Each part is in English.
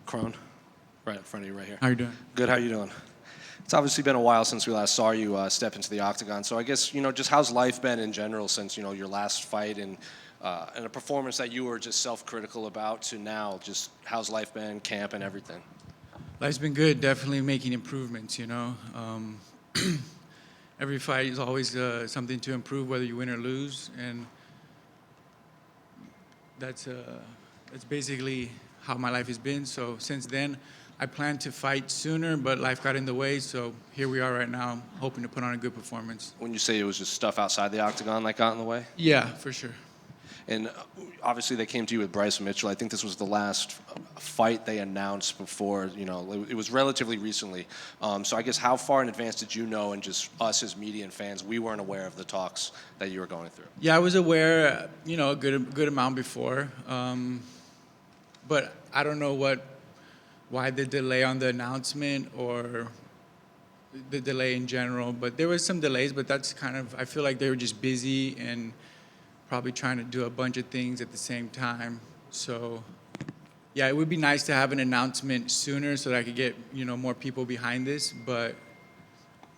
Kron, right in front of you right here. How you doing? Good, how you doing? It's obviously been a while since we last saw you step into the octagon. So I guess, just how's life been in general since, your last fight and a performance that you were just self-critical about to now, just how's life been, camp and everything? Life's been good, definitely making improvements, Every fight is always something to improve, whether you win or lose, and that's basically how my life has been. So since then, I planned to fight sooner, but life got in the way, so here we are right now, hoping to put on a good performance. When you say it was just stuff outside the octagon that got in the way? Yeah, for sure. And obviously they came to you with Bryce Mitchell. I think this was the last fight they announced before, it was relatively recently. So I guess how far in advance did you know, and just us as media and fans, we weren't aware of the talks that you were going through? Yeah, I was aware, a good amount before. But I don't know why the delay on the announcement or the delay in general. But there was some delays, but that's I feel like they were just busy and probably trying to do a bunch of things at the same time. So, yeah, it would be nice to have an announcement sooner so that I could get, more people behind this, but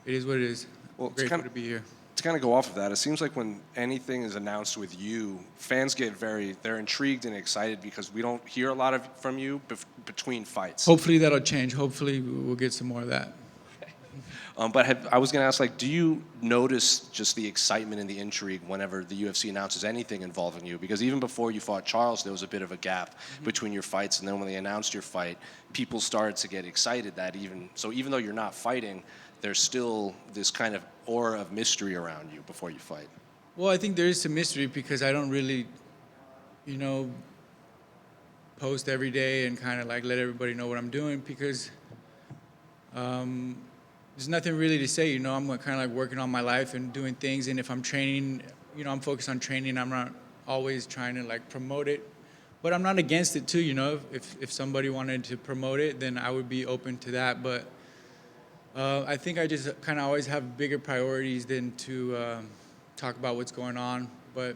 it is what it is. Well, grateful to be here. To kind of go off of that, it seems like when anything is announced with you, fans get they're intrigued and excited because we don't hear a lot from you between fights. Hopefully that'll change. Hopefully we'll get some more of that. But I was going to ask, do you notice just the excitement and the intrigue whenever the UFC announces anything involving you? Because even before you fought Charles, there was a bit of a gap between your fights, and then when they announced your fight, people started to get excited even though you're not fighting, there's still this kind of aura of mystery around you before you fight. Well, I think there is some mystery because I don't really, post every day and let everybody know what I'm doing because there's nothing really to say, I'm working on my life and doing things, and if I'm training, I'm focused on training. I'm not always trying to promote it, but I'm not against it too, if somebody wanted to promote it, then I would be open to that, but I think I just always have bigger priorities than to talk about what's going on, but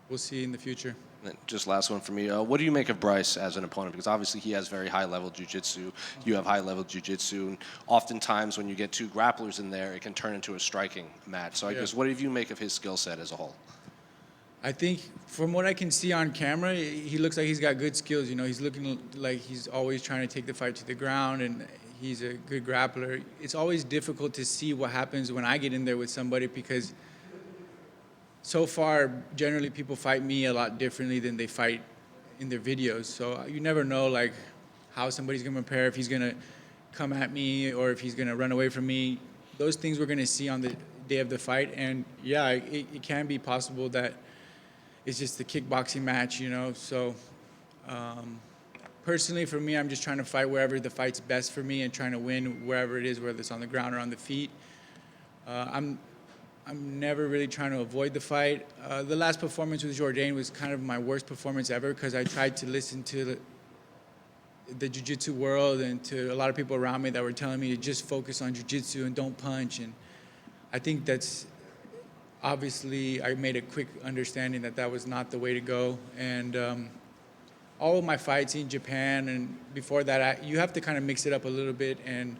we'll see in the future. And just last one for me. What do you make of Bryce as an opponent? Because obviously he has very high-level jiu-jitsu. You have high-level jiu-jitsu. And oftentimes when you get two grapplers in there, it can turn into a striking match. So I guess what do you make of his skill set as a whole? I think from what I can see on camera, he looks like he's got good skills. He's looking like he's always trying to take the fight to the ground, and he's a good grappler. It's always difficult to see what happens when I get in there with somebody because so far, generally people fight me a lot differently than they fight in their videos. So you never know how somebody's going to prepare, if he's going to come at me or if he's going to run away from me. Those things we're going to see on the day of the fight. And yeah, it can be possible that it's just a kickboxing match, So personally for me, I'm just trying to fight wherever the fight's best for me and trying to win wherever it is, whether it's on the ground or on the feet. I'm never really trying to avoid the fight. The last performance with Jourdain was my worst performance ever because I tried to listen to the jiu-jitsu world and to a lot of people around me that were telling me to just focus on jiu-jitsu and don't punch. And I think that's obviously I made a quick understanding that was not the way to go. And all of my fights in Japan and before that, you have to mix it up a little bit. And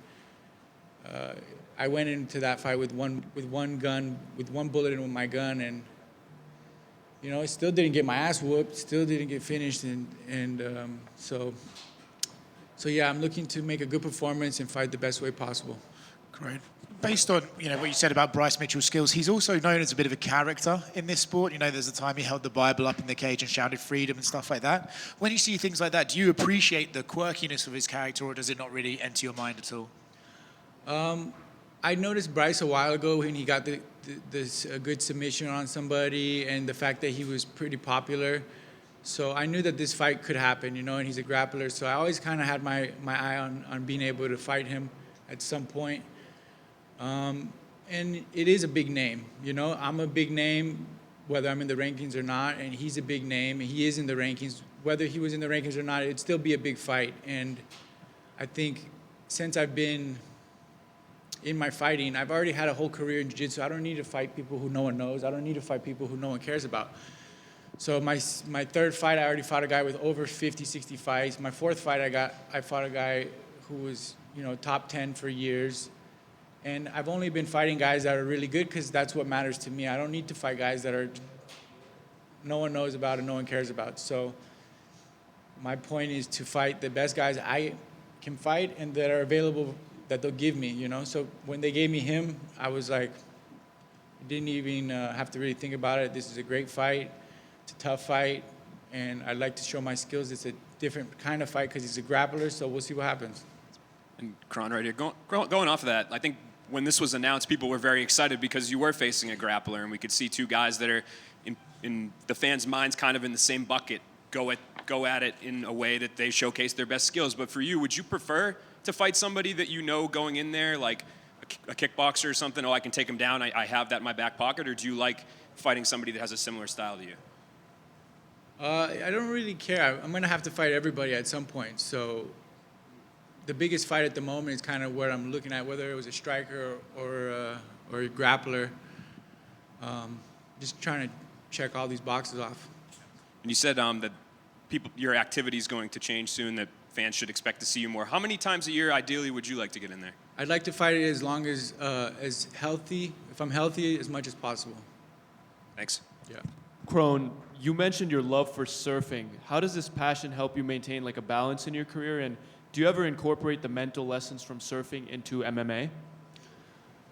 I went into that fight with one bullet in my gun, and I still didn't get my ass whooped, still didn't get finished, and so yeah, I'm looking to make a good performance and fight the best way possible. Great. Based on what you said about Bryce Mitchell's skills, he's also known as a bit of a character in this sport. There's a time he held the Bible up in the cage and shouted freedom and stuff like that. When you see things like that, do you appreciate the quirkiness of his character, or does it not really enter your mind at all? I noticed Bryce a while ago when he got this good submission on somebody and the fact that he was pretty popular. So I knew that this fight could happen, and he's a grappler. So I always had my eye on being able to fight him at some point. And it is a big name, I'm a big name, whether I'm in the rankings or not, and he's a big name, and he is in the rankings. Whether he was in the rankings or not, it'd still be a big fight. And I think since I've been in my fighting, I've already had a whole career in jiu-jitsu. I don't need to fight people who no one knows. I don't need to fight people who no one cares about. So my third fight, I already fought a guy with over 50, 60 fights. My fourth fight, I fought a guy who was, top 10 for years. And I've only been fighting guys that are really good because that's what matters to me. I don't need to fight guys that are no one knows about and no one cares about. So my point is to fight the best guys I can fight and that are available that they'll give me, So when they gave me him, I was like, didn't even have to really think about it. This is a great fight. It's a tough fight, and I'd like to show my skills. It's a different kind of fight because he's a grappler, so we'll see what happens. And Kron, right here, going off of that, I think when this was announced, people were very excited because you were facing a grappler, and we could see two guys that are, in the fans' minds, kind of in the same bucket, go at it in a way that they showcase their best skills. But for you, would you prefer to fight somebody that you know going in there, like a kickboxer or something? Oh, I can take him down. I have that in my back pocket. Or do you like fighting somebody that has a similar style to you? I don't really care. I'm going to have to fight everybody at some point. So the biggest fight at the moment is kind of what I'm looking at, whether it was a striker or a grappler. Just trying to check all these boxes off. And you said that your activity is going to change soon, that fans should expect to see you more. How many times a year, ideally, would you like to get in there? I'd like to fight it as long as healthy, if I'm healthy, as much as possible. Thanks. Yeah. Kron, you mentioned your love for surfing. How does this passion help you maintain like a balance in your career? And do you ever incorporate the mental lessons from surfing into MMA?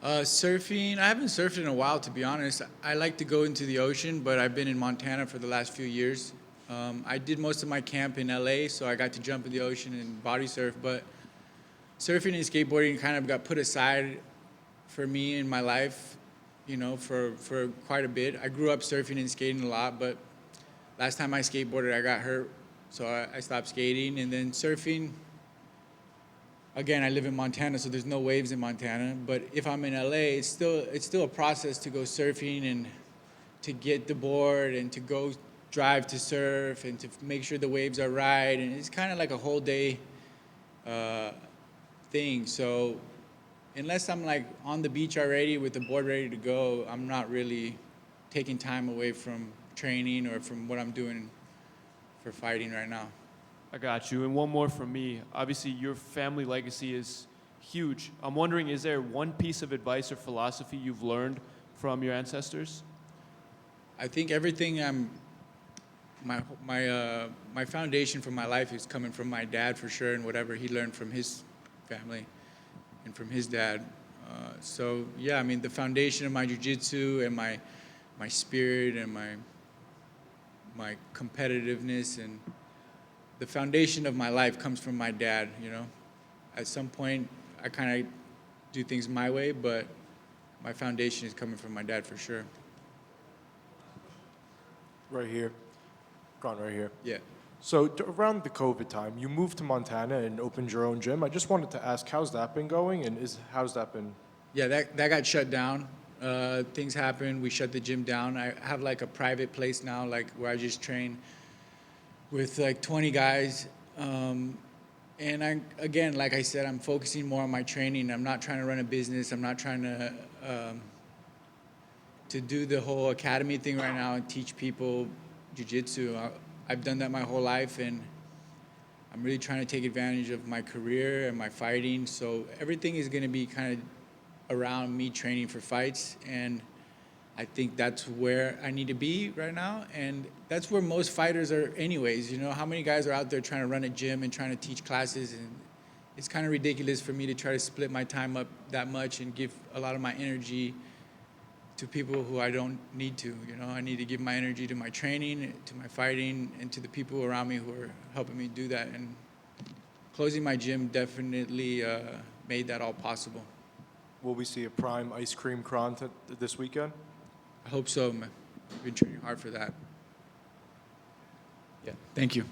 Surfing, I haven't surfed in a while, to be honest. I like to go into the ocean, but I've been in Montana for the last few years. I did most of my camp in LA, so I got to jump in the ocean and body surf, but surfing and skateboarding kind of got put aside for me in my life, for quite a bit. I grew up surfing and skating a lot, but last time I skateboarded, I got hurt, so I stopped skating. And then surfing, again, I live in Montana, so there's no waves in Montana. But if I'm in LA, it's still a process to go surfing and to get the board and to go drive to surf and to make sure the waves are right. And it's kind of like a whole day thing. So unless I'm like on the beach already with the board ready to go, I'm not really taking time away from training or from what I'm doing for fighting right now. I got you. And one more from me. Obviously, your family legacy is huge. I'm wondering, is there one piece of advice or philosophy you've learned from your ancestors? I think everything my foundation for my life is coming from my dad for sure, and whatever he learned from his family and from his dad. So yeah, I mean the foundation of my jiu-jitsu and my spirit and my competitiveness and the foundation of my life comes from my dad. At some point I kind of do things my way, but my foundation is coming from my dad for sure. Right here. Kron, right here. Yeah. So around the COVID time, you moved to Montana and opened your own gym. I just wanted to ask, how's that been going, and how's that been? Yeah, that got shut down. Things happened. We shut the gym down. I have like a private place now, like where I just train with like 20 guys. And again, like I said, I'm focusing more on my training. I'm not trying to run a business. I'm not trying to do the whole academy thing right now and teach people jiu-jitsu. I've done that my whole life, and I'm really trying to take advantage of my career and my fighting. So everything is going to be kind of around me training for fights, and I think that's where I need to be right now, and that's where most fighters are anyways. How many guys are out there trying to run a gym and trying to teach classes, and it's kind of ridiculous for me to try to split my time up that much and give a lot of my energy to people who I don't need to. I need to give my energy to my training, to my fighting, and to the people around me who are helping me do that. And closing my gym definitely made that all possible. Will we see a prime ice cream Kron this weekend? I hope so, man. I've been training hard for that. Yeah, thank you.